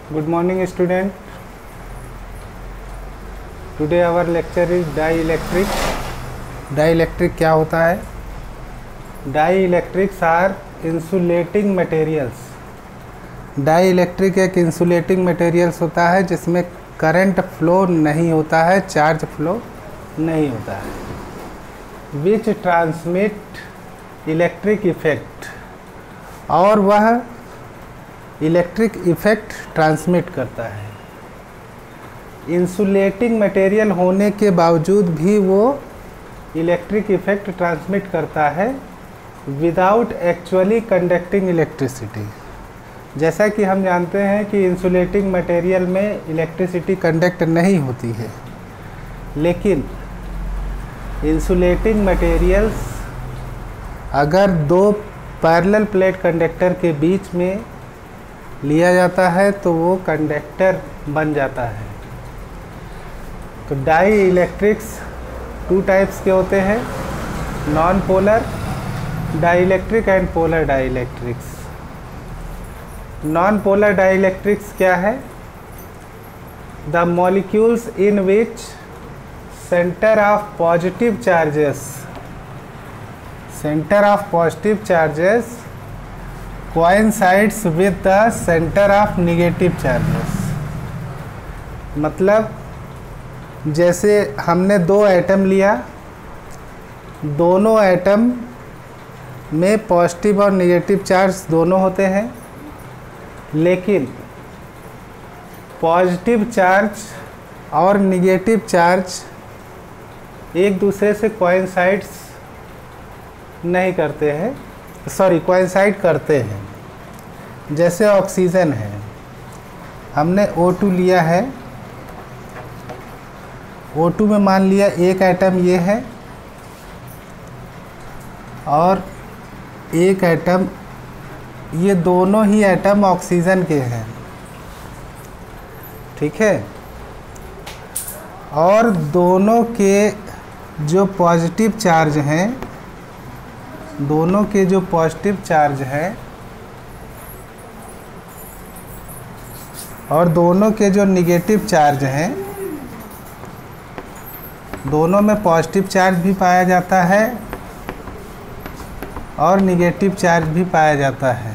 Good morning student. Today our lecture is dielectric. Dielectric क्या होता है? Dielectrics are insulating materials. Dielectric एक insulating materials होता है जिसमें करंट फ्लो नहीं होता है, चार्ज फ्लो नहीं होता है, which transmit इलेक्ट्रिक इफेक्ट, और वह इलेक्ट्रिक इफेक्ट ट्रांसमिट करता है। इंसुलेटिंग मटेरियल होने के बावजूद भी वो इलेक्ट्रिक इफेक्ट ट्रांसमिट करता है विदाउट एक्चुअली कंडक्टिंग इलेक्ट्रिसिटी। जैसा कि हम जानते हैं कि इंसुलेटिंग मटेरियल में इलेक्ट्रिसिटी कंडक्ट नहीं होती है, लेकिन इंसुलेटिंग मटेरियल्स अगर दो पैरेलल प्लेट कंडक्टर के बीच में लिया जाता है तो वो कंडक्टर बन जाता है। तो डाई इलेक्ट्रिक्स टू टाइप्स के होते हैं, non polar dielectric and polar dielectrics. Non polar dielectrics क्या है? The molecules in which centre of positive charges coincides with the center of negative charges। मतलब जैसे हमने दो एटम लिया, दोनों एटम में पॉजिटिव और नेगेटिव चार्ज दोनों होते हैं, लेकिन पॉजिटिव चार्ज और नेगेटिव चार्ज एक दूसरे से कोइंसाइड्स नहीं करते हैं, कोइंसाइड करते हैं। जैसे ऑक्सीजन है, हमने O2 लिया है, O2 में मान लिया एक एटम ये है और एक एटम, ये दोनों ही एटम ऑक्सीजन के हैं, ठीक है। और दोनों के जो पॉजिटिव चार्ज हैं, दोनों के जो पॉजिटिव चार्ज है और दोनों के जो नेगेटिव चार्ज हैं, दोनों में पॉजिटिव चार्ज भी पाया जाता है और नेगेटिव चार्ज भी पाया जाता है।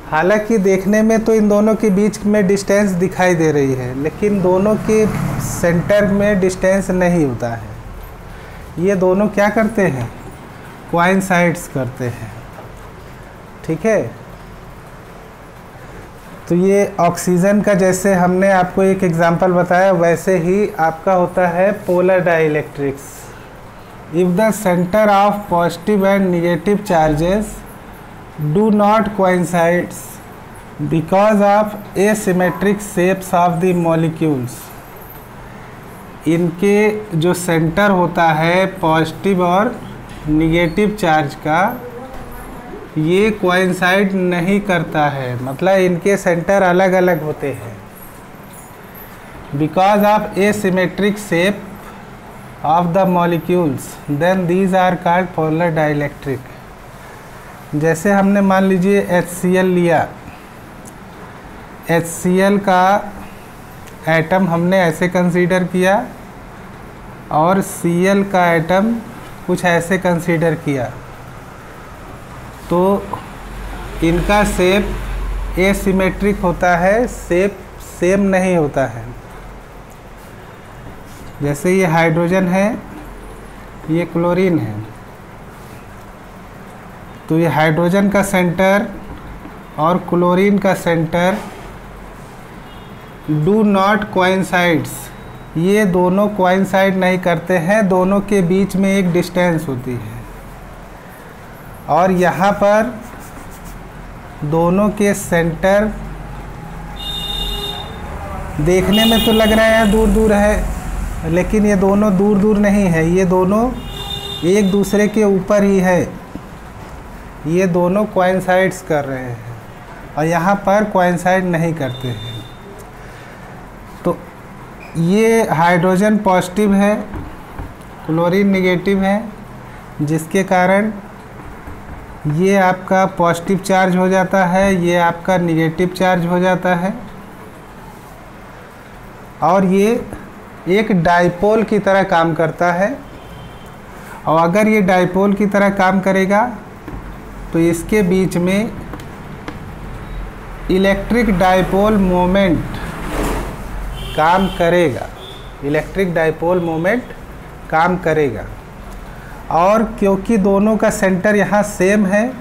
हालांकि देखने में तो इन दोनों के बीच में डिस्टेंस दिखाई दे रही है, लेकिन दोनों के सेंटर में डिस्टेंस नहीं होता है। ये दोनों क्या करते हैं? कोइंसाइड्स करते हैं, ठीक है। तो ये ऑक्सीजन का जैसे हमने आपको एक एग्जांपल बताया, वैसे ही आपका होता है polar dielectrics. If the centre of positive and negative charges do not coincides because of asymmetric shapes of the molecules, इनके जो सेंटर होता है पॉजिटिव और नेगेटिव चार्ज का, ये कोइंसाइड नहीं करता है, मतलब इनके सेंटर अलग अलग होते हैं। Because of asymmetric shape of the molecules then these are called polar dielectric. जैसे हमने मान लीजिए HCl लिया, HCl का एटम हमने ऐसे कंसीडर किया और Cl का एटम कुछ ऐसे कंसीडर किया, तो इनका शेप एसिमेट्रिक होता है, शेप सेम नहीं होता है। जैसे ये हाइड्रोजन है, ये क्लोरीन है, तो ये हाइड्रोजन का सेंटर और क्लोरीन का सेंटर डू नॉट कोइंसाइड्स, ये दोनों कोइंसाइड नहीं करते हैं, दोनों के बीच में एक डिस्टेंस होती है। और यहाँ पर दोनों के सेंटर देखने में तो लग रहा है दूर दूर है, लेकिन ये दोनों दूर दूर नहीं है, ये दोनों एक दूसरे के ऊपर ही है। ये दोनों कोइंसाइड्स कर रहे हैं और यहाँ पर कोइंसाइड नहीं करते हैं। तो ये हाइड्रोजन पॉजिटिव है, क्लोरीन नेगेटिव है, जिसके कारण ये आपका पॉजिटिव चार्ज हो जाता है, ये आपका निगेटिव चार्ज हो जाता है, और ये एक डाइपोल की तरह काम करता है। और अगर ये डाइपोल की तरह काम करेगा तो इसके बीच में इलेक्ट्रिक डाइपोल मोमेंट काम करेगा, इलेक्ट्रिक डाइपोल मोमेंट काम करेगा। और क्योंकि दोनों का सेंटर यहाँ सेम है,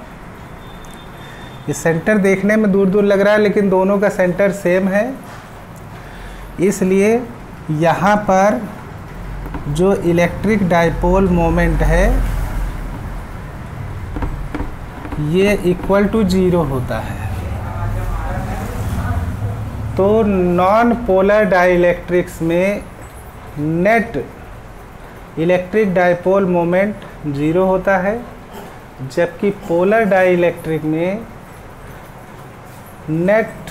ये सेंटर देखने में दूर दूर लग रहा है लेकिन दोनों का सेंटर सेम है, इसलिए यहाँ पर जो इलेक्ट्रिक डाइपोल मोमेंट है ये इक्वल टू 0 होता है। तो नॉन पोलर डाइइलेक्ट्रिक्स में नेट इलेक्ट्रिक डाइपोल मोमेंट 0 होता है, जबकि पोलर डाइइलेक्ट्रिक में नेट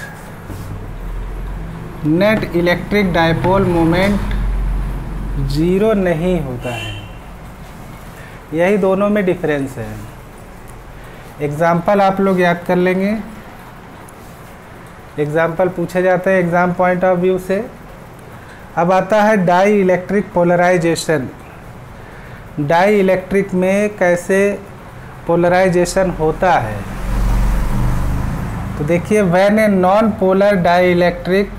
इलेक्ट्रिक डाइपोल मोमेंट 0 नहीं होता है। यही दोनों में डिफरेंस है। एग्जाम्पल आप लोग याद कर लेंगे, एग्जाम्पल पूछे जाते हैं एग्ज़ाम पॉइंट ऑफ व्यू से। अब आता है dielectric polarization. Dielectric में कैसे पोलराइजेशन होता है, तो देखिए when a non polar dielectric,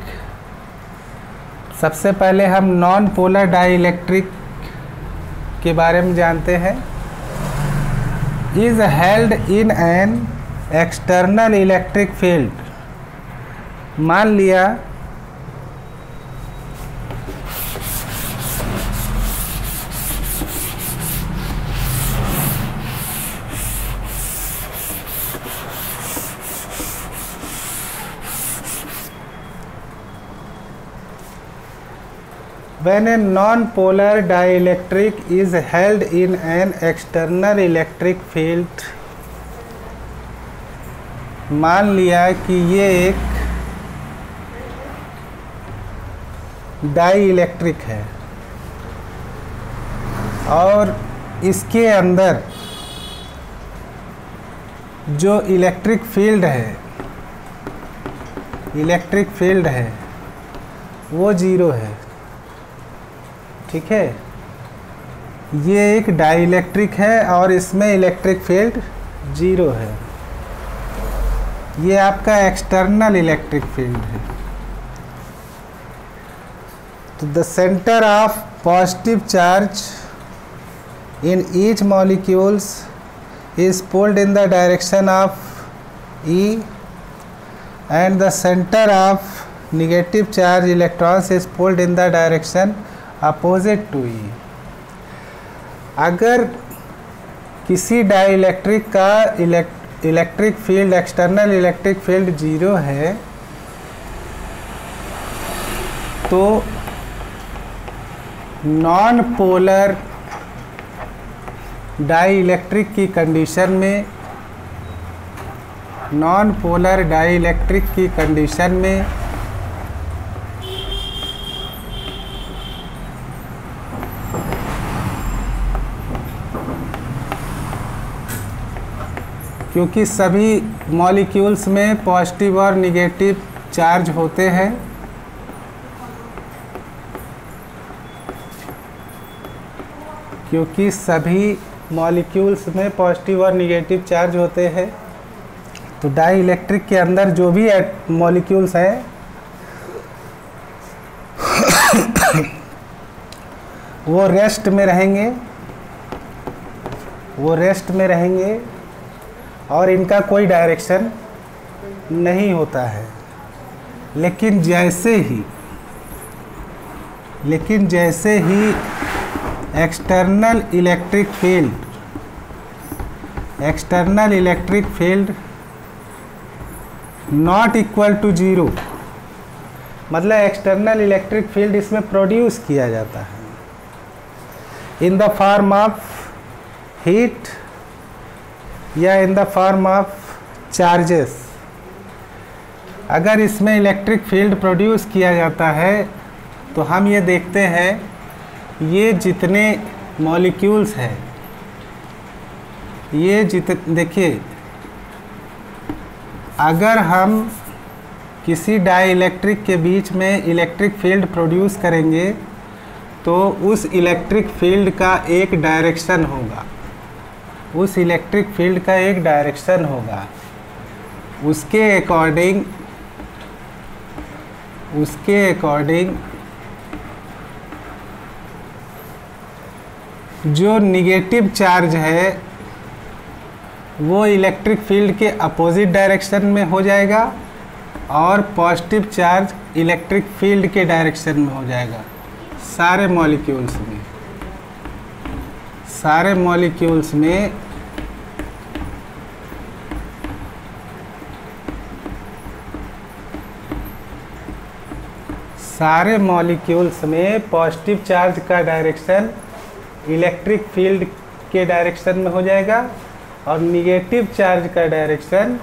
सबसे पहले हम नॉन पोलर डाई इलेक्ट्रिक के बारे में जानते हैं। Is held in an external electric field. मान लिया when a non-polar dielectric is held in an external electric field, मान लिया कि ये एक डाई इलेक्ट्रिक है और इसके अंदर जो इलेक्ट्रिक फील्ड है वो 0 है। ठीक है, ये एक डाई इलेक्ट्रिक है और इसमें इलेक्ट्रिक फील्ड 0 है। ये आपका एक्सटर्नल इलेक्ट्रिक फील्ड है। तो the centre of positive charge in each molecules is pulled in the direction of E and the center of negative charge electrons is pulled in the direction opposite to E। अगर किसी dielectric का electric field, external electric field 0 है तो non polar dielectric की condition में, non polar dielectric की condition में क्योंकि सभी मॉलिक्यूल्स में पॉजिटिव और निगेटिव चार्ज होते हैं, क्योंकि सभी मॉलिक्यूल्स में पॉजिटिव और निगेटिव चार्ज होते हैं, तो डाई इलेक्ट्रिक के अंदर जो भी मॉलिक्यूल्स हैं वो रेस्ट में रहेंगे और इनका कोई डायरेक्शन नहीं होता है। लेकिन जैसे ही external electric field not equal to 0, मतलब एक्सटर्नल इलेक्ट्रिक फील्ड इसमें प्रोड्यूस किया जाता है in the form of heat या in the form of charges. अगर इसमें इलेक्ट्रिक फील्ड प्रोड्यूस किया जाता है तो हम ये देखते हैं ये जितने मॉलिक्यूल्स हैं ये देखिए, अगर हम किसी डाइइलेक्ट्रिक के बीच में इलेक्ट्रिक फील्ड प्रोड्यूस करेंगे तो उस इलेक्ट्रिक फील्ड का एक डायरेक्शन होगा, उस इलेक्ट्रिक फील्ड का एक डायरेक्शन होगा। उसके अकॉर्डिंग जो निगेटिव चार्ज है वो इलेक्ट्रिक फील्ड के अपोजिट डायरेक्शन में हो जाएगा और पॉजिटिव चार्ज इलेक्ट्रिक फील्ड के डायरेक्शन में हो जाएगा। सारे मॉलिक्यूल्स में पॉजिटिव चार्ज का डायरेक्शन इलेक्ट्रिक फील्ड के डायरेक्शन में हो जाएगा और निगेटिव चार्ज का डायरेक्शन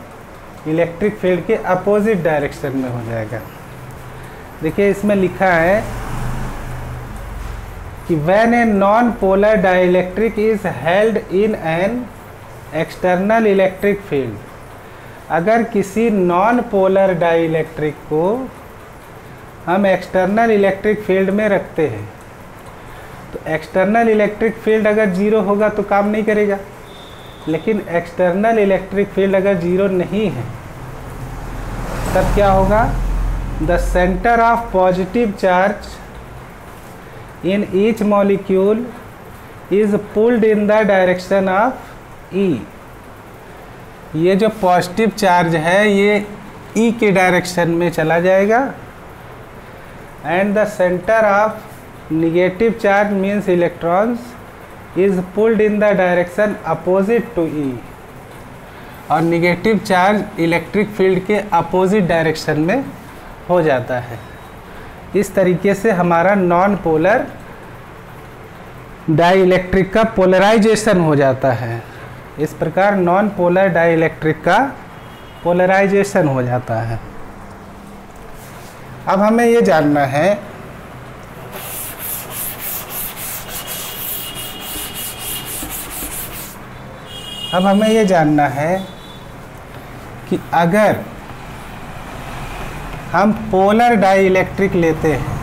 इलेक्ट्रिक फील्ड के अपोजिट डायरेक्शन में हो जाएगा। देखिए इसमें लिखा है कि when a non-polar dielectric is held in an external electric field, अगर किसी नॉन पोलर डाइइलेक्ट्रिक को हम एक्सटर्नल इलेक्ट्रिक फील्ड में रखते हैं तो एक्सटर्नल इलेक्ट्रिक फील्ड अगर जीरो होगा तो काम नहीं करेगा, लेकिन एक्सटर्नल इलेक्ट्रिक फील्ड अगर जीरो नहीं है तब क्या होगा? The centre of positive charge in each molecule is pulled in the direction of E। ये जो पॉजिटिव चार्ज है ये E के डायरेक्शन में चला जाएगा and the centre of negative charge means electrons is pulled in the direction opposite to E, और negative charge electric field के अपोजिट डायरेक्शन में हो जाता है। इस तरीके से हमारा नॉन पोलर डाइइलेक्ट्रिक का पोलराइजेशन हो जाता है। इस प्रकार नॉन पोलर डाइइलेक्ट्रिक का पोलराइजेशन हो जाता है। अब हमें ये जानना है कि अगर हम पोलर डाइइलेक्ट्रिक लेते हैं,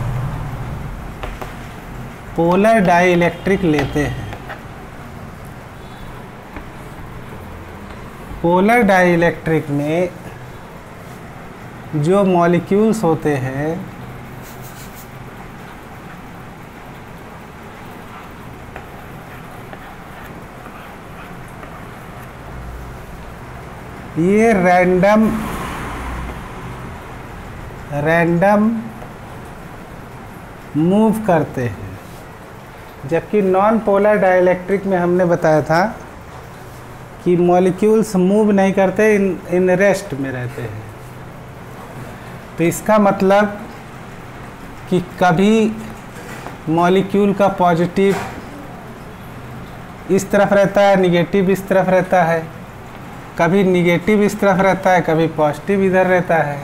पोलर डाइइलेक्ट्रिक में जो मॉलिक्यूल्स होते हैं ये रैंडम मूव करते हैं, जबकि नॉन पोलर डाइइलेक्ट्रिक में हमने बताया था कि मॉलिक्यूल्स मूव नहीं करते, इन रेस्ट में रहते हैं। तो इसका मतलब कि कभी मॉलिक्यूल का पॉजिटिव इस तरफ रहता है, निगेटिव इस तरफ रहता है, कभी निगेटिव इस तरफ रहता है, कभी पॉजिटिव इधर रहता है,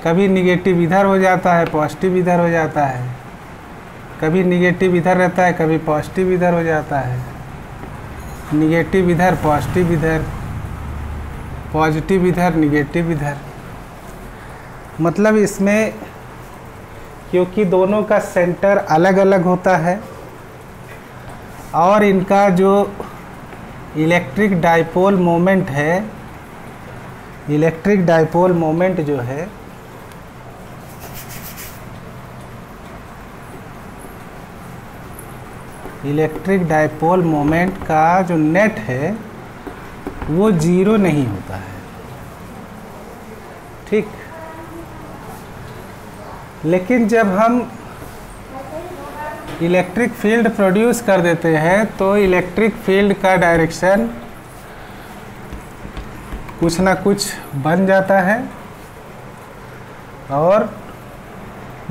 कभी निगेटिव इधर हो जाता है, पॉजिटिव इधर हो जाता है, कभी निगेटिव इधर रहता है, कभी पॉजिटिव इधर हो जाता है, निगेटिव इधर, पॉजिटिव इधर, पॉजिटिव इधर, निगेटिव इधर। मतलब इसमें क्योंकि दोनों का सेंटर अलग अलग होता है और इनका जो इलेक्ट्रिक डाइपोल मोमेंट है, इलेक्ट्रिक डाइपोल मोमेंट जो है इलेक्ट्रिक डाइपोल मोमेंट का जो नेट है वो जीरो नहीं होता है, ठीक। लेकिन जब हम इलेक्ट्रिक फील्ड प्रोड्यूस कर देते हैं तो इलेक्ट्रिक फील्ड का डायरेक्शन कुछ ना कुछ बन जाता है और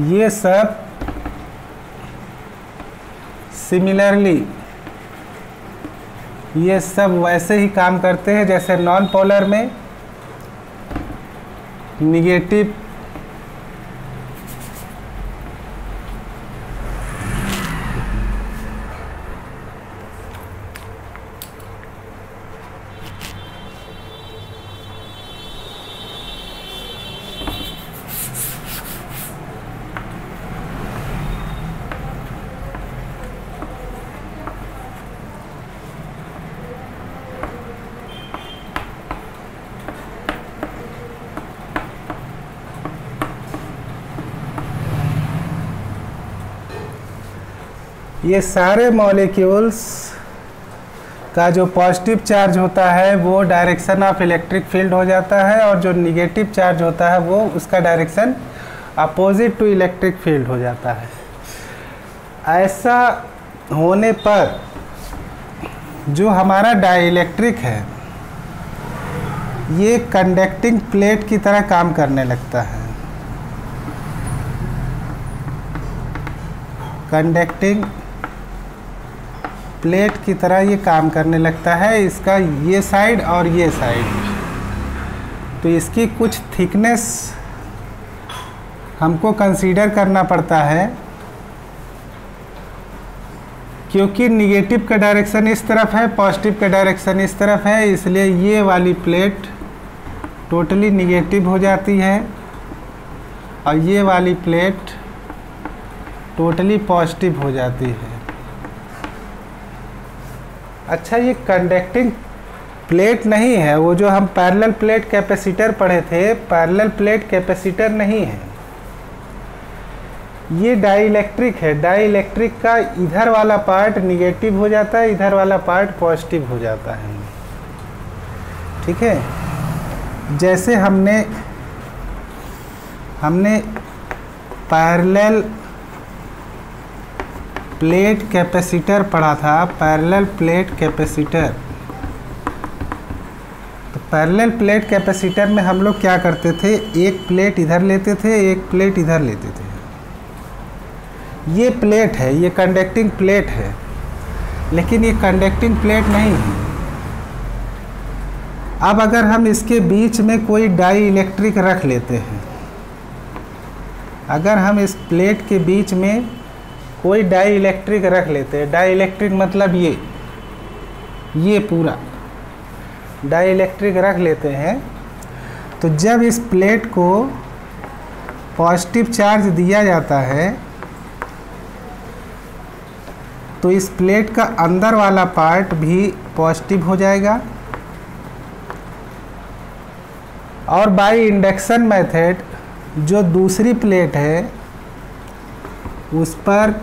ये सब सिमिलरली ये सब वैसे ही काम करते हैं जैसे नॉन पोलर में निगेटिव ये सारे मॉलिक्यूल्स का जो पॉजिटिव चार्ज होता है वो डायरेक्शन ऑफ इलेक्ट्रिक फील्ड हो जाता है, और जो निगेटिव चार्ज होता है वो उसका direction opposite to electric field हो जाता है। ऐसा होने पर जो हमारा डाइइलेक्ट्रिक है ये कंडक्टिंग प्लेट की तरह काम करने लगता है। कंडक्टिंग प्लेट की तरह ये काम करने लगता है, इसका ये साइड और ये साइड। तो इसकी कुछ थिकनेस हमको कंसीडर करना पड़ता है, क्योंकि निगेटिव का डायरेक्शन इस तरफ है, पॉजिटिव का डायरेक्शन इस तरफ है, इसलिए ये वाली प्लेट टोटली निगेटिव हो जाती है और ये वाली प्लेट टोटली पॉजिटिव हो जाती है। अच्छा, ये कंडक्टिंग प्लेट नहीं है, वो जो हम पैरेलल प्लेट कैपेसिटर पढ़े थे, पैरेलल प्लेट कैपेसिटर नहीं है, ये डाइइलेक्ट्रिक है। डाइइलेक्ट्रिक का इधर वाला पार्ट निगेटिव हो जाता है, इधर वाला पार्ट पॉजिटिव हो जाता है। ठीक है, जैसे हमने पैरेलल प्लेट कैपेसिटर पढ़ा था, पैरेलल प्लेट कैपेसिटर। तो पैरेलल प्लेट कैपेसिटर में हम लोग क्या करते थे, एक प्लेट इधर लेते थे, एक प्लेट इधर लेते थे। ये प्लेट है, ये कंडक्टिंग प्लेट है, लेकिन ये कंडक्टिंग प्लेट नहीं है। अब अगर हम इसके बीच में कोई डाई इलेक्ट्रिक रख लेते हैं, अगर हम इस प्लेट के बीच में कोई डाई इलेक्ट्रिक रख लेते हैं, डाई इलेक्ट्रिक मतलब ये पूरा डाई इलेक्ट्रिक रख लेते हैं, तो जब इस प्लेट को पॉजिटिव चार्ज दिया जाता है तो इस प्लेट का अंदर वाला पार्ट भी पॉजिटिव हो जाएगा, और बाय इंडक्शन मेथड जो दूसरी प्लेट है उस पर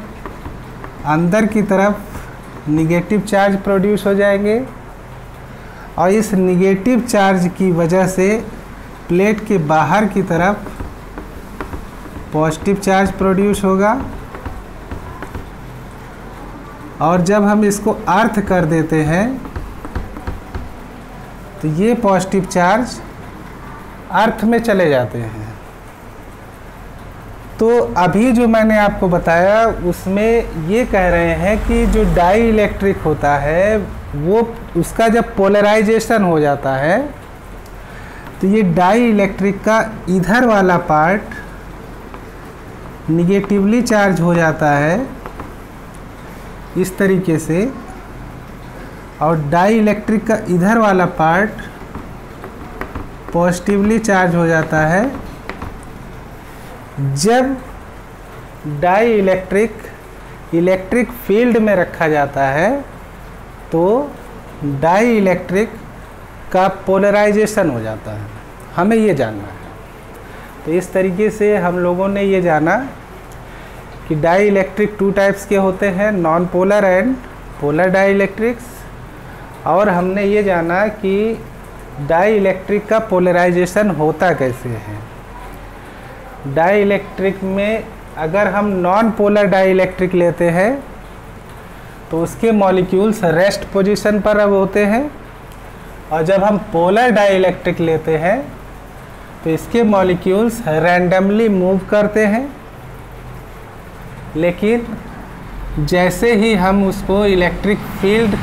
अंदर की तरफ निगेटिव चार्ज प्रोड्यूस हो जाएंगे, और इस निगेटिव चार्ज की वजह से प्लेट के बाहर की तरफ पॉजिटिव चार्ज प्रोड्यूस होगा। और जब हम इसको अर्थ कर देते हैं तो ये पॉजिटिव चार्ज अर्थ में चले जाते हैं। तो अभी जो मैंने आपको बताया उसमें ये कह रहे हैं कि जो डाई इलेक्ट्रिक होता है वो उसका जब पोलराइजेशन हो जाता है तो ये डाई इलेक्ट्रिक का इधर वाला पार्ट निगेटिवली चार्ज हो जाता है इस तरीके से, और डाई इलेक्ट्रिक का इधर वाला पार्ट पॉजिटिवली चार्ज हो जाता है। जब डाई इलेक्ट्रिक फील्ड में रखा जाता है तो डाई इलेक्ट्रिक का पोलराइजेशन हो जाता है, हमें ये जानना है। तो इस तरीके से हम लोगों ने ये जाना कि डाई इलेक्ट्रिक टू टाइप्स के होते हैं, non polar and polar dielectrics, और हमने ये जाना कि डाई इलेक्ट्रिक का पोलराइजेशन होता कैसे है। डाई इलेक्ट्रिक में अगर हम नॉन पोलर डाई इलेक्ट्रिक लेते हैं तो उसके मॉलिक्यूल्स रेस्ट पोजीशन पर अब होते हैं, और जब हम पोलर डाई इलेक्ट्रिक लेते हैं तो इसके मॉलिक्यूल्स रैंडमली मूव करते हैं। लेकिन जैसे ही हम उसको इलेक्ट्रिक फील्ड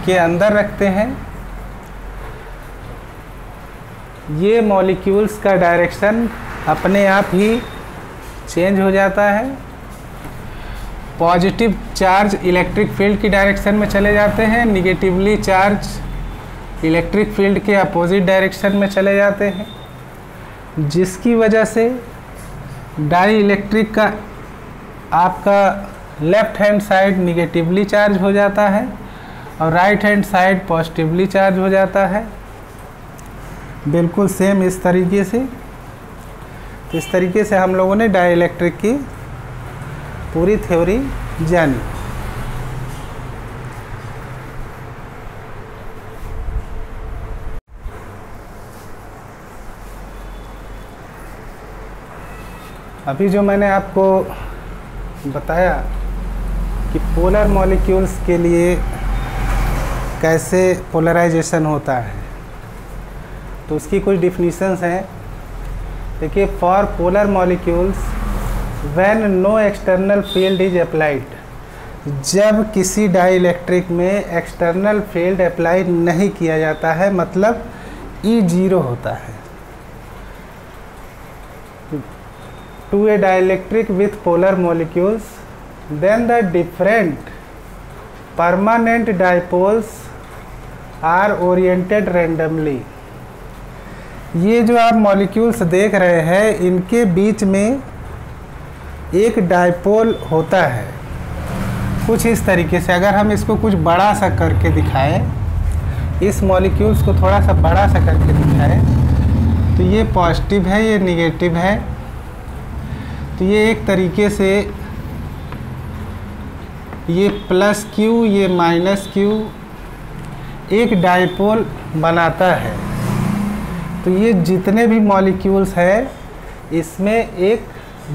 के अंदर रखते हैं ये मॉलिक्यूल्स का डायरेक्शन अपने आप ही चेंज हो जाता है। पॉजिटिव चार्ज इलेक्ट्रिक फील्ड की डायरेक्शन में चले जाते हैं, निगेटिवली चार्ज इलेक्ट्रिक फील्ड के अपोजिट डायरेक्शन में चले जाते हैं, जिसकी वजह से डाई इलेक्ट्रिक का आपका left hand side negatively charge हो जाता है और right hand side positively charge हो जाता है। बिल्कुल सेम इस तरीके से। तो इस तरीके से हम लोगों ने डाई इलेक्ट्रिक की पूरी थ्योरी जानी। अभी जो मैंने आपको बताया कि पोलर मॉलिक्यूल्स के लिए कैसे पोलराइजेशन होता है, तो उसकी कुछ डिफिनीशंस हैं। देखिए, for polar molecules when no external field is applied, जब किसी डाइइलेक्ट्रिक में एक्सटर्नल फील्ड अप्लाई नहीं किया जाता है, मतलब E जीरो होता है, to a dielectric with polar molecules, then the different permanent dipoles are oriented randomly. ये जो आप मॉलिक्यूल्स देख रहे हैं, इनके बीच में एक डाइपोल होता है कुछ इस तरीके से। अगर हम इसको कुछ बड़ा सा करके दिखाएं, इस मॉलिक्यूल्स को थोड़ा सा बड़ा सा करके दिखाएं, तो ये पॉजिटिव है, ये निगेटिव है। तो ये एक तरीके से ये प्लस क्यू, ये माइनस क्यू एक डाइपोल बनाता है। तो ये जितने भी मॉलिक्यूल्स हैं, इसमें एक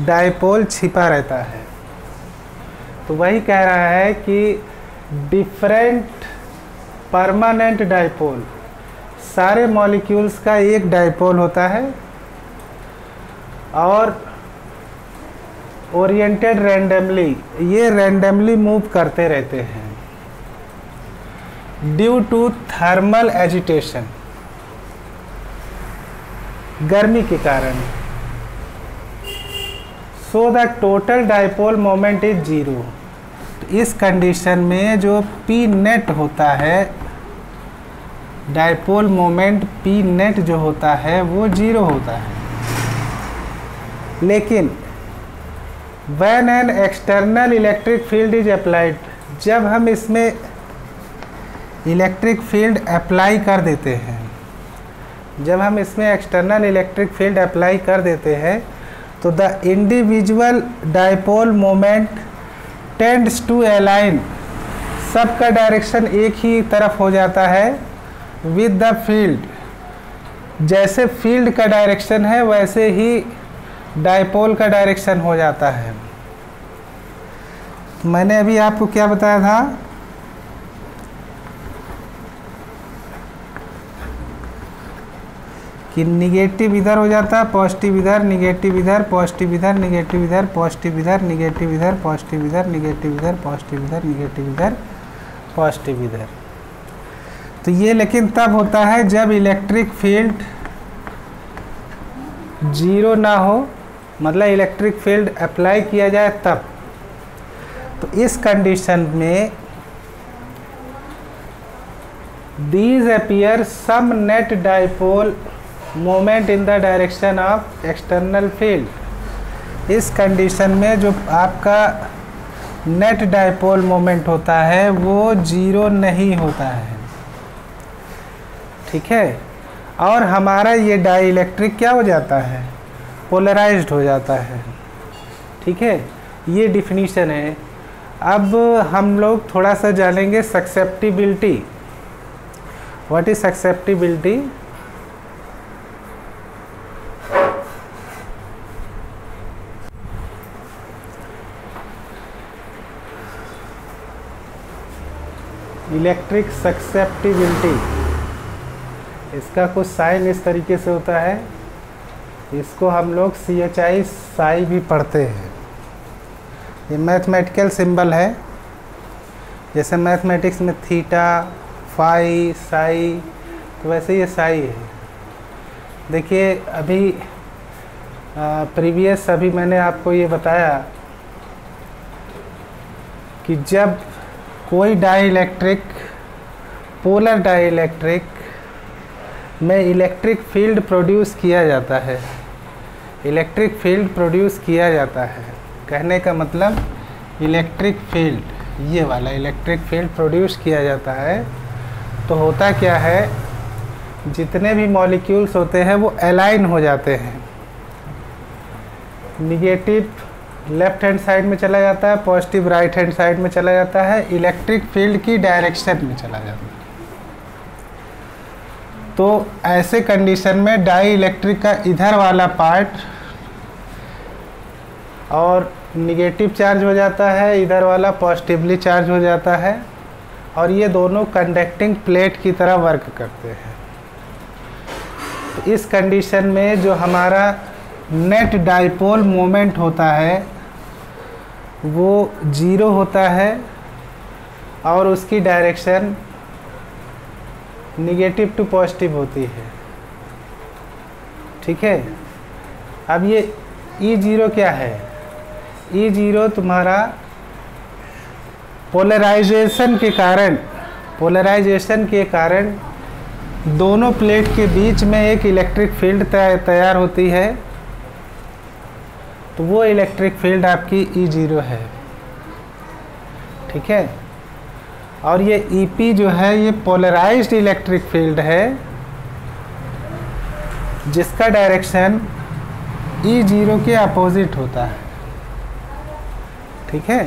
डाइपोल छिपा रहता है। तो वही कह रहा है कि डिफरेंट परमानेंट डाइपोल, सारे मॉलिक्यूल्स का एक डाइपोल होता है और ओरिएंटेड रैंडमली, ये रैंडमली मूव करते रहते हैं ड्यू टू थर्मल एजिटेशन, गर्मी के कारण। So the total dipole moment is zero. तो इस कंडीशन में जो पी नेट होता है, डाइपोल मोमेंट पी नेट जो होता है वो जीरो होता है। लेकिन when an external electric field is applied, जब हम इसमें इलेक्ट्रिक फील्ड अप्लाई कर देते हैं, जब हम इसमें एक्सटर्नल इलेक्ट्रिक फील्ड अप्लाई कर देते हैं, तो the individual dipole moment tends to align, सबका डायरेक्शन एक ही तरफ हो जाता है विद द फील्ड। जैसे फील्ड का डायरेक्शन है वैसे ही डाइपोल का डायरेक्शन हो जाता है। मैंने अभी आपको क्या बताया था कि निगेटिव इधर हो जाता है, पॉजिटिव इधर, निगेटिव इधर, पॉजिटिव इधर, निगेटिव इधर, पॉजिटिव इधर, निगेटिव इधर, पॉजिटिव इधर, निगेटिव इधर, पॉजिटिव इधर, निगेटिव इधर, पॉजिटिव इधर। तो ये लेकिन तब होता है जब इलेक्ट्रिक फील्ड जीरो ना हो, मतलब इलेक्ट्रिक फील्ड अप्लाई किया जाए तब। तो इस कंडीशन में these appear some net dipole moment in the direction of external field। इस कंडीशन में जो आपका नेट डाइपोल मोमेंट होता है वो जीरो नहीं होता है, ठीक है। और हमारा ये डाइइलेक्ट्रिक क्या हो जाता है, पोलराइज्ड हो जाता है, ठीक है। ये डिफिनीशन है। अब हम लोग थोड़ा सा जानेंगे susceptibility. What is susceptibility? Electric susceptibility, इसका कुछ साइन इस तरीके से होता है। इसको हम लोग CHI साई भी पढ़ते हैं। ये मैथमेटिकल सिंबल है, जैसे मैथमेटिक्स में थीटा, फाई, साई, तो वैसे ये साई है। देखिए अभी प्रीवियस अभी मैंने आपको ये बताया कि जब कोई डाइइलेक्ट्रिक, पोलर डाइइलेक्ट्रिक में इलेक्ट्रिक फील्ड प्रोड्यूस किया जाता है, इलेक्ट्रिक फील्ड प्रोड्यूस किया जाता है, कहने का मतलब इलेक्ट्रिक फील्ड, ये वाला इलेक्ट्रिक फील्ड प्रोड्यूस किया जाता है, तो होता क्या है, जितने भी मॉलिक्यूल्स होते हैं वो अलाइन हो जाते हैं। निगेटिव लेफ्ट हैंड साइड में चला जाता है, पॉजिटिव राइट हैंड साइड में चला जाता है, इलेक्ट्रिक फील्ड की डायरेक्शन में चला जाता है। तो ऐसे कंडीशन में डाई इलेक्ट्रिक का इधर वाला पार्ट और निगेटिव चार्ज हो जाता है, इधर वाला पॉजिटिवली चार्ज हो जाता है, और ये दोनों कंडक्टिंग प्लेट की तरह वर्क करते हैं। तो इस कंडीशन में जो हमारा नेट डाइपोल मोमेंट होता है वो 0 होता है और उसकी डायरेक्शन निगेटिव टू पॉजिटिव होती है। ठीक है, अब ये E0 क्या है? E0 तुम्हारा पोलराइजेशन के कारण दोनों प्लेट के बीच में एक इलेक्ट्रिक फील्ड तैयार होती है, तो वो इलेक्ट्रिक फील्ड आपकी E0 है। ठीक है, और ये EP जो है ये पोलराइज्ड इलेक्ट्रिक फील्ड है जिसका डायरेक्शन E0 के अपोजिट होता है। ठीक है,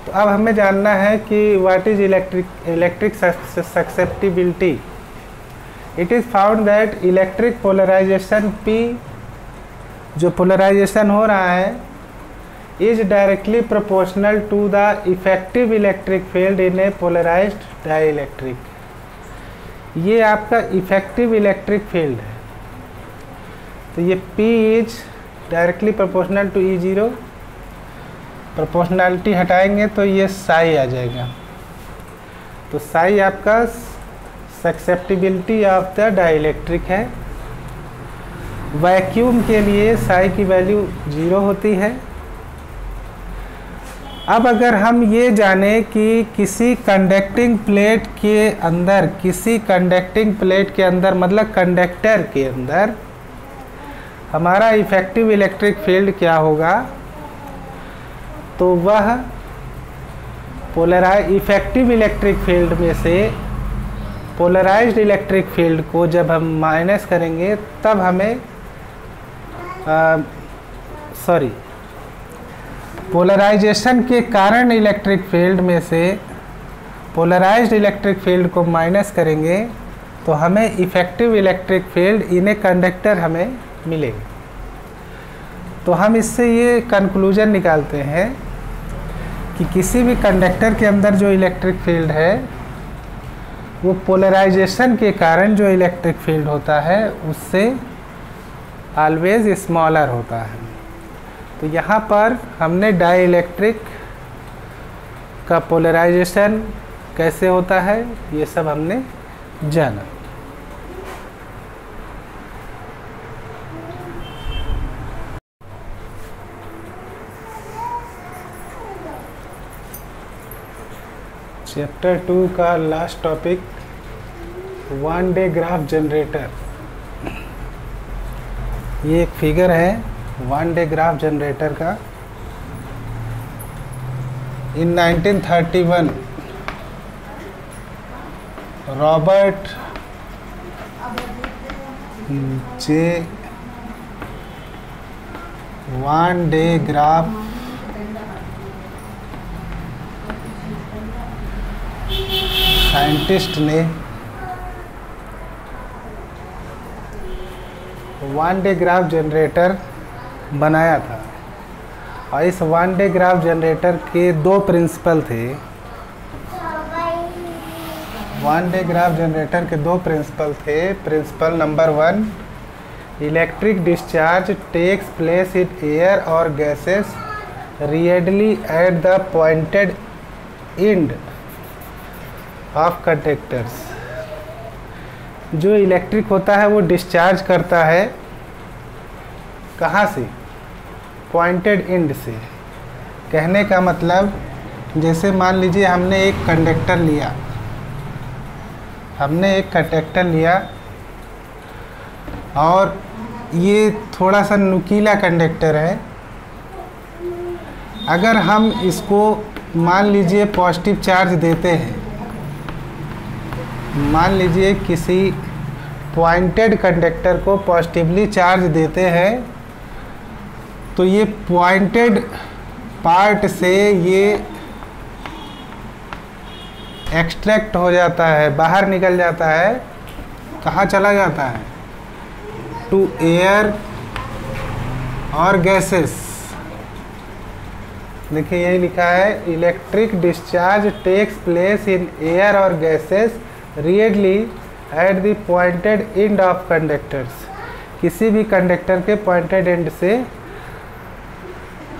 तो अब हमें जानना है कि what is electric susceptibility. It is found that electric polarization P, जो पोलराइजेशन हो रहा है, is directly proportional to the effective electric field in a polarized dielectric. ये आपका इफेक्टिव इलेक्ट्रिक फील्ड है, तो ये P is directly proportional to E0। Proportionality हटाएंगे तो ये साई आ जाएगा, तो साई आपका ससेप्टिबिलिटी ऑफ द डाइइलेक्ट्रिक है। वैक्यूम के लिए साई की वैल्यू 0 होती है। अब अगर हम ये जानें कि किसी कंडक्टिंग प्लेट के अंदर मतलब कंडक्टर के अंदर हमारा इफेक्टिव इलेक्ट्रिक फील्ड क्या होगा, तो वह इफेक्टिव इलेक्ट्रिक फील्ड में से पोलराइज्ड इलेक्ट्रिक फील्ड को जब हम माइनस करेंगे तब हमें पोलराइजेशन के कारण इलेक्ट्रिक फील्ड में से पोलराइज्ड इलेक्ट्रिक फील्ड को माइनस करेंगे तो हमें effective electric field in a conductor हमें मिलेगी। तो हम इससे ये कंक्लूजन निकालते हैं कि किसी भी कंडक्टर के अंदर जो इलेक्ट्रिक फील्ड है वो पोलराइजेशन के कारण जो इलेक्ट्रिक फील्ड होता है उससे ऑलवेज स्मॉलर होता है। तो यहाँ पर हमने डाइइलेक्ट्रिक का पोलराइजेशन कैसे होता है ये सब हमने जाना। चैप्टर 2 का last topic one day graph generator. ये एक फिगर है वन डे ग्राफ जनरेटर का। इन 1931 रॉबर्ट जे वन डे ग्राफ साइंटिस्ट ने वन डे ग्राफ जनरेटर बनाया था, और इस वन डे ग्राफ जनरेटर के दो प्रिंसिपल थे। वन डे ग्राफ जनरेटर के दो प्रिंसिपल थे। Principle number 1, electric discharge takes place in air और gases readily at the pointed end of conductors. जो इलेक्ट्रिक होता है वो डिस्चार्ज करता है कहाँ से? पॉइंटेड एंड से। कहने का मतलब जैसे मान लीजिए हमने एक कंडक्टर लिया और ये थोड़ा सा नुकीला कंडक्टर है। अगर हम इसको मान लीजिए पॉजिटिव चार्ज देते हैं, मान लीजिए किसी पॉइंटेड कंडक्टर को पॉजिटिवली चार्ज देते हैं तो ये पॉइंटेड पार्ट से ये एक्सट्रैक्ट हो जाता है, बाहर निकल जाता है। कहाँ चला जाता है? टू एयर और गैसेस। देखिए यही लिखा है, electric discharge takes place in air और गैसेस रियरली at the pointed end of conductors. किसी भी कंडक्टर के पॉइंटेड एंड से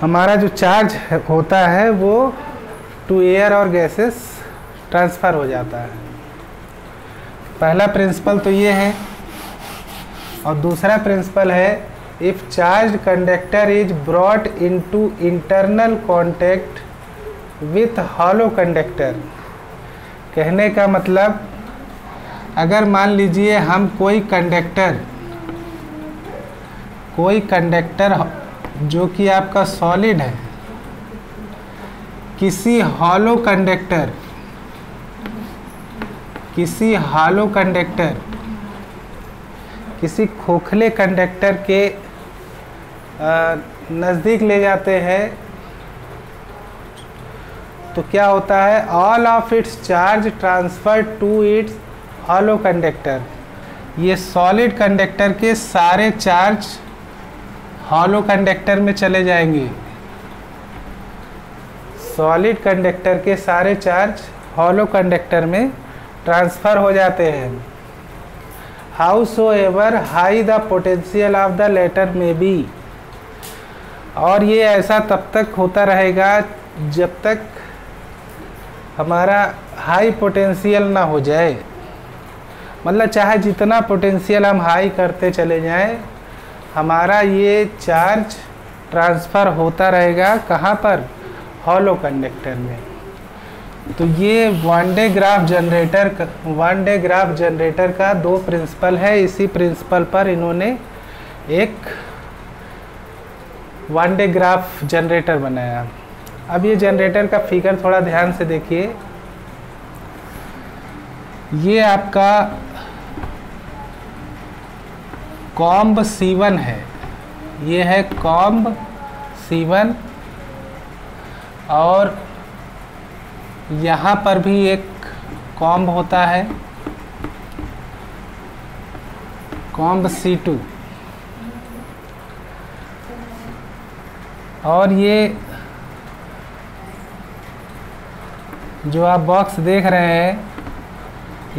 हमारा जो चार्ज होता है वो टू एयर और गैसेस ट्रांसफ़र हो जाता है। पहला प्रिंसिपल तो ये है। और दूसरा प्रिंसिपल है, if charge conductor is brought into internal contact with hollow conductor. कहने का मतलब, अगर मान लीजिए हम कोई कंडक्टर जो कि आपका सॉलिड है, किसी हॉलो कंडक्टर किसी खोखले कंडक्टर के नज़दीक ले जाते हैं तो क्या होता है, all of its charge transfer to its hollow conductor. ये सॉलिड कंडक्टर के सारे चार्ज हॉलो कंडक्टर में चले जाएंगे। सॉलिड कंडक्टर के सारे चार्ज हॉलो कंडक्टर में ट्रांसफ़र हो जाते हैं। However high the potential of the latter may be. और ये ऐसा तब तक होता रहेगा जब तक हमारा हाई पोटेंशियल ना हो जाए। मतलब चाहे जितना पोटेंशियल हम हाई करते चले जाएं, हमारा ये चार्ज ट्रांसफ़र होता रहेगा कहाँ पर, हॉलो कंडक्टर में। तो ये वन डे ग्राफ जनरेटर का दो प्रिंसिपल है। इसी प्रिंसिपल पर इन्होंने एक वन डे ग्राफ जनरेटर बनाया। अब ये जनरेटर का फिगर थोड़ा ध्यान से देखिए। ये आपका कॉम्ब C1 है, ये है कॉम्ब C1, और यहाँ पर भी एक कॉम्ब होता है, कॉम्ब C2। और ये जो आप बॉक्स देख रहे हैं,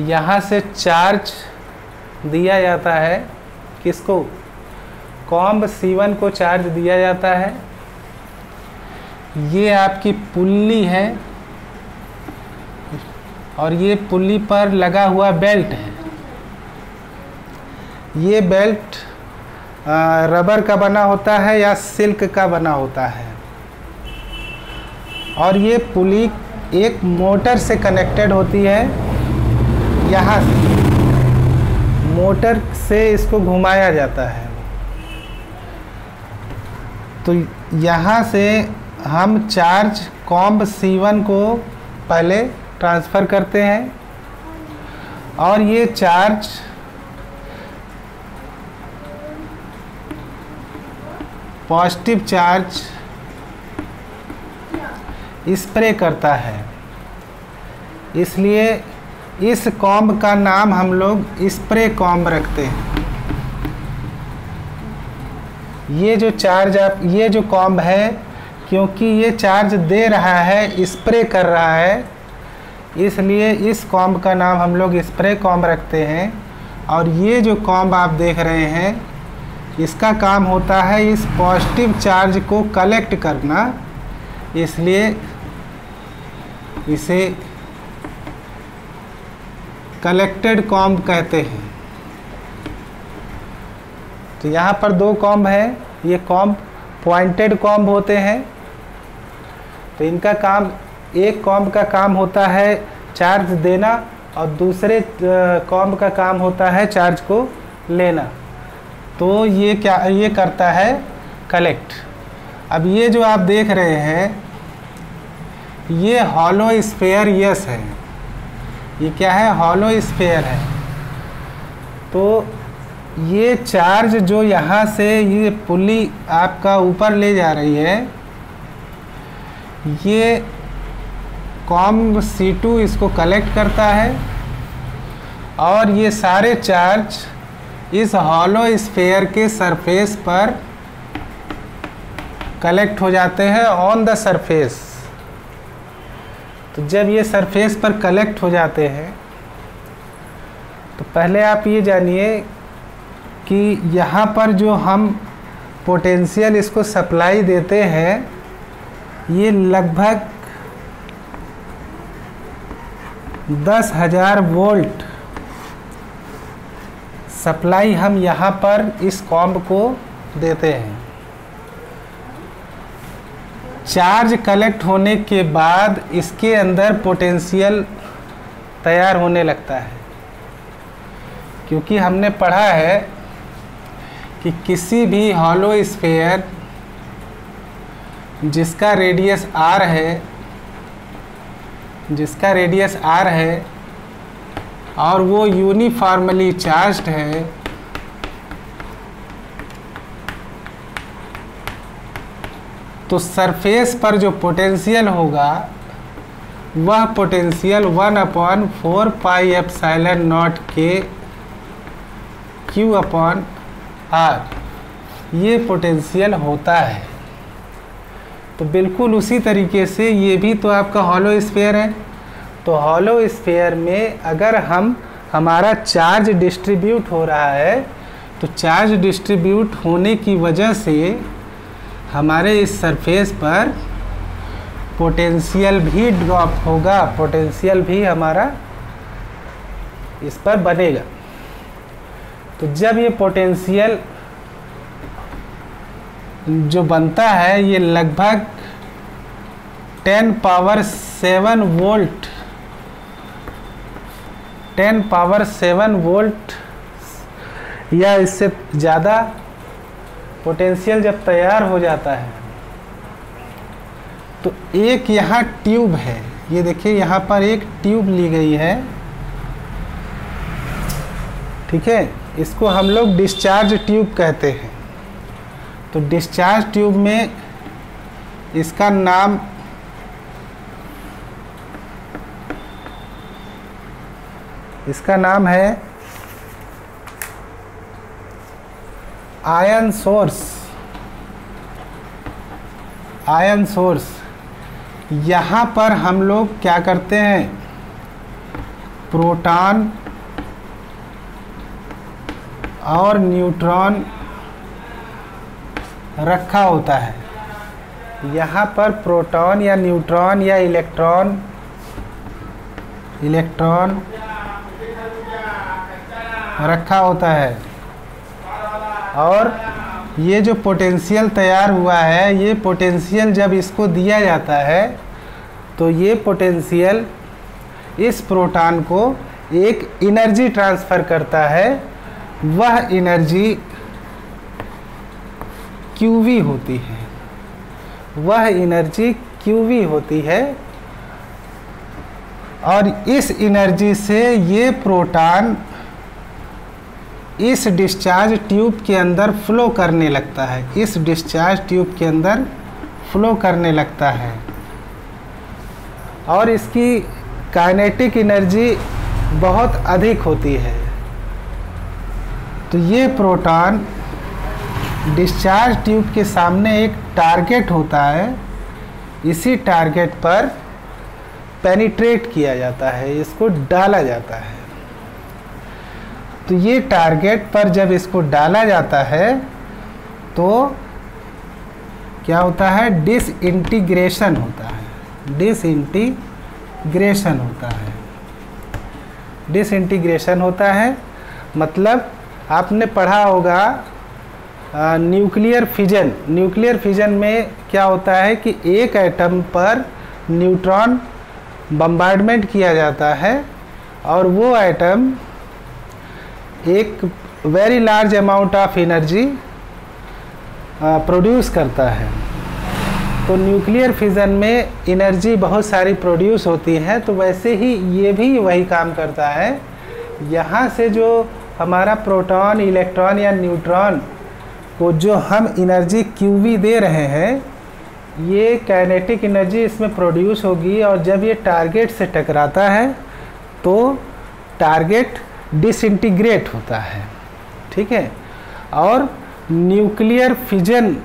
यहाँ से चार्ज दिया जाता है। किसको? कॉम्ब C1 को चार्ज दिया जाता है। ये आपकी पुल्ली है और ये पुल्ली पर लगा हुआ बेल्ट है। ये बेल्ट रबर का बना होता है या सिल्क का बना होता है। और ये पुल्ली एक मोटर से कनेक्टेड होती है। यहाँ मोटर से इसको घुमाया जाता है। तो यहाँ से हम चार्ज कॉम्ब C1 को पहले ट्रांसफ़र करते हैं और ये चार्ज पॉजिटिव चार्ज स्प्रे करता है। इसलिए इस कॉम्ब का नाम हम लोग स्प्रे कॉम्ब रखते हैं। ये जो कॉम्ब है, क्योंकि ये चार्ज दे रहा है, स्प्रे कर रहा है, इसलिए इस कॉम्ब का नाम हम लोग स्प्रे कॉम्ब रखते हैं। और ये जो कॉम्ब आप देख रहे हैं, इसका काम होता है इस पॉजिटिव चार्ज को कलेक्ट करना, इसलिए इसे कलेक्टेड कॉम्ब कहते हैं। तो यहाँ पर दो कॉम्ब हैं। ये कॉम्ब पॉइंटेड कॉम्ब होते हैं। तो इनका काम, एक कॉम्ब का काम होता है चार्ज देना और दूसरे कॉम्ब का काम होता है चार्ज को लेना। तो ये करता है कलेक्ट। अब ये जो आप देख रहे हैं, ये हॉलो स्फीयर यस है। ये क्या है? हॉलो स्फीयर है। तो ये चार्ज जो यहाँ से ये पुल्ली आपका ऊपर ले जा रही है, ये कॉम्ब C2 इसको कलेक्ट करता है और ये सारे चार्ज इस हॉलो स्फीयर के सरफेस पर कलेक्ट हो जाते हैं ऑन द सरफेस। तो जब ये सरफेस पर कलेक्ट हो जाते हैं तो पहले आप ये जानिए कि यहाँ पर जो हम पोटेंशियल इसको सप्लाई देते हैं ये लगभग 10,000 वोल्ट सप्लाई हम यहाँ पर इस कॉम्ब को देते हैं। चार्ज कलेक्ट होने के बाद इसके अंदर पोटेंशियल तैयार होने लगता है, क्योंकि हमने पढ़ा है कि किसी भी हॉलो स्फीयर जिसका रेडियस r है और वो यूनिफॉर्मली चार्ज्ड है, तो सरफेस पर जो पोटेंशियल होगा वह पोटेंशियल 1/4 पाई एप्सिलॉन नॉट के Q/R ये पोटेंशियल होता है। तो बिल्कुल उसी तरीके से ये भी तो आपका हॉलो स्फीयर है। तो हॉलो स्फीयर में अगर हमारा चार्ज डिस्ट्रीब्यूट हो रहा है तो चार्ज डिस्ट्रीब्यूट होने की वजह से हमारे इस सरफेस पर पोटेंशियल भी ड्रॉप होगा, पोटेंशियल भी हमारा इस पर बनेगा। तो जब ये पोटेंशियल जो बनता है ये लगभग 10⁻7 वोल्ट 10⁻7 वोल्ट या इससे ज़्यादा पोटेंशियल जब तैयार हो जाता है तो एक यहाँ ट्यूब है, ये देखिए यहाँ पर एक ट्यूब ली गई है, ठीक है, इसको हम लोग डिस्चार्ज ट्यूब कहते हैं। तो डिस्चार्ज ट्यूब में इसका नाम है आयन सोर्स। यहाँ पर हम लोग क्या करते हैं, प्रोटॉन और न्यूट्रॉन रखा होता है। यहाँ पर प्रोटॉन या न्यूट्रॉन या इलेक्ट्रॉन रखा होता है, और ये जो पोटेंशियल तैयार हुआ है ये पोटेंशियल जब इसको दिया जाता है तो ये पोटेंशियल इस प्रोटॉन को एक एनर्जी ट्रांसफ़र करता है। वह एनर्जी QV होती है, और इस एनर्जी से ये प्रोटॉन इस डिस्चार्ज ट्यूब के अंदर फ्लो करने लगता है, और इसकी काइनेटिक एनर्जी बहुत अधिक होती है। तो ये प्रोटॉन डिस्चार्ज ट्यूब के सामने एक टारगेट होता है, इसी टारगेट पर पेनिट्रेट किया जाता है, इसको डाला जाता है। तो ये टारगेट पर जब इसको डाला जाता है तो क्या होता है, डिसइंटीग्रेशन होता है। मतलब आपने पढ़ा होगा न्यूक्लियर फिजन में क्या होता है कि एक एटम पर न्यूट्रॉन बम्बार्डमेंट किया जाता है और वो एटम एक very large amount of energy produce करता है। तो न्यूक्लियर फिजन में एनर्जी बहुत सारी प्रोड्यूस होती है, तो वैसे ही ये भी वही काम करता है। यहाँ से जो हमारा प्रोटॉन, इलेक्ट्रॉन या न्यूट्रॉन को जो हम एनर्जी QV दे रहे हैं, ये काइनेटिक एनर्जी इसमें प्रोड्यूस होगी, और जब ये टारगेट से टकराता है तो टारगेट डिसइंटीग्रेट होता है, ठीक है। और न्यूक्लियर फिजन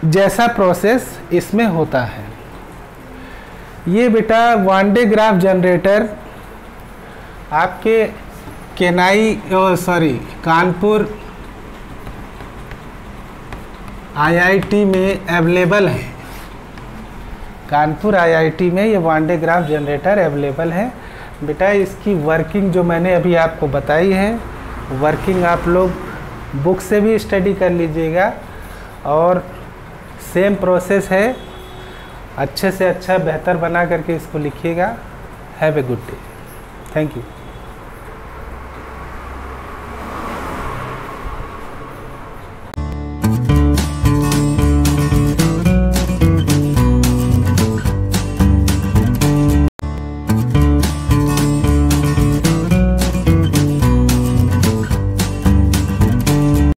जैसा प्रोसेस इसमें होता है। ये बेटा वांडे ग्राफ जनरेटर आपके कानपुर आईआईटी में अवेलेबल है। कानपुर आईआईटी में ये वांडे ग्राफ जनरेटर अवेलेबल है। बेटा इसकी वर्किंग जो मैंने अभी आपको बताई है, वर्किंग आप लोग बुक से भी स्टडी कर लीजिएगा और सेम प्रोसेस है, अच्छे से अच्छा बेहतर बना करके इसको लिखिएगा। Have a good day. Thank you.